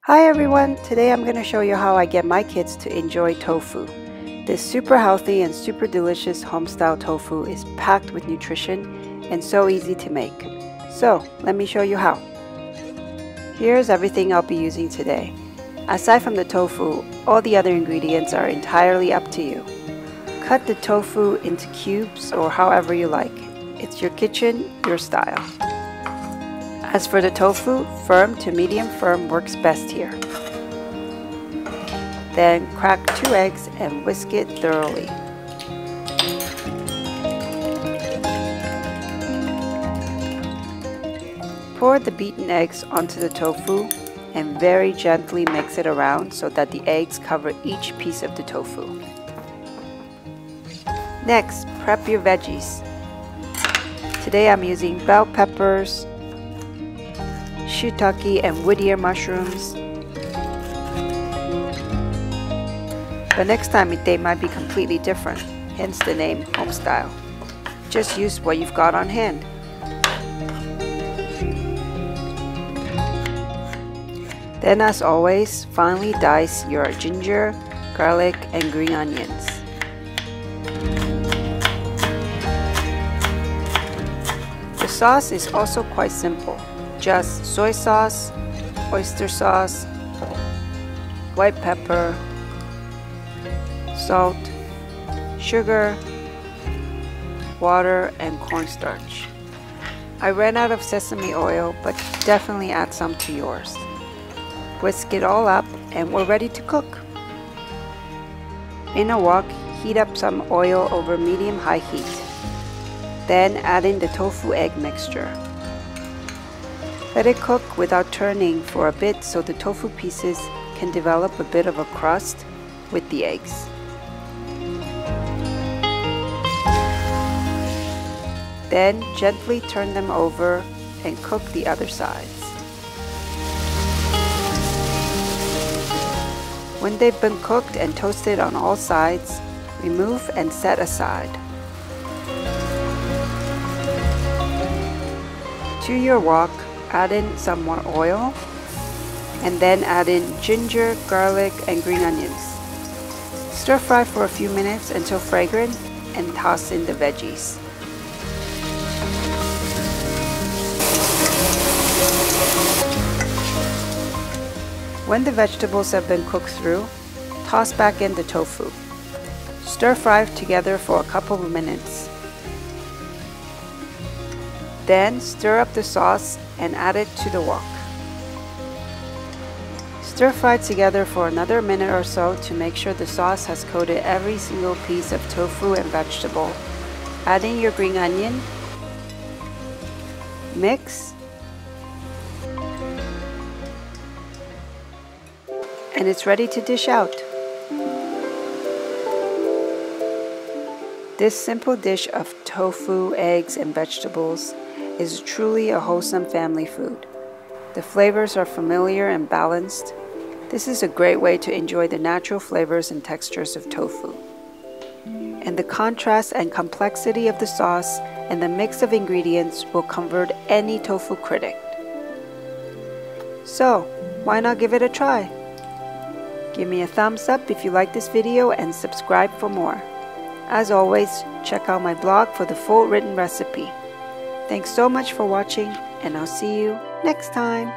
Hi everyone, today I'm going to show you how I get my kids to enjoy tofu. This super healthy and super delicious home-style tofu is packed with nutrition and so easy to make. So let me show you how. Here's everything I'll be using today. Aside from the tofu, all the other ingredients are entirely up to you. Cut the tofu into cubes or however you like. It's your kitchen, your style. As for the tofu, firm to medium firm works best here. Then crack 2 eggs and whisk it thoroughly. Pour the beaten eggs onto the tofu and very gently mix it around so that the eggs cover each piece of the tofu. Next, prep your veggies. Today I'm using bell peppers, shiitake and wood ear mushrooms. But next time they might be completely different, hence the name homestyle. Just use what you've got on hand. Then as always, finely dice your ginger, garlic and green onions. The sauce is also quite simple. Just soy sauce, oyster sauce, white pepper, salt, sugar, water, and cornstarch. I ran out of sesame oil, but definitely add some to yours. Whisk it all up and we're ready to cook. In a wok, heat up some oil over medium-high heat. Then add in the tofu egg mixture. Let it cook without turning for a bit so the tofu pieces can develop a bit of a crust with the eggs. Then gently turn them over and cook the other sides. When they've been cooked and toasted on all sides, remove and set aside. To your wok, add in some more oil and then add in ginger, garlic and green onions. Stir fry for a few minutes until fragrant and toss in the veggies. When the vegetables have been cooked through, toss back in the tofu. Stir fry together for a couple of minutes. Then stir up the sauce and add it to the wok. Stir fry together for another minute or so to make sure the sauce has coated every single piece of tofu and vegetable. Add in your green onion. Mix. And it's ready to dish out. This simple dish of tofu, eggs, and vegetables is truly a wholesome family food. The flavors are familiar and balanced. This is a great way to enjoy the natural flavors and textures of tofu. And the contrast and complexity of the sauce and the mix of ingredients will convert any tofu critic. So, why not give it a try? Give me a thumbs up if you like this video and subscribe for more. As always, check out my blog for the full written recipe. Thanks so much for watching, and I'll see you next time.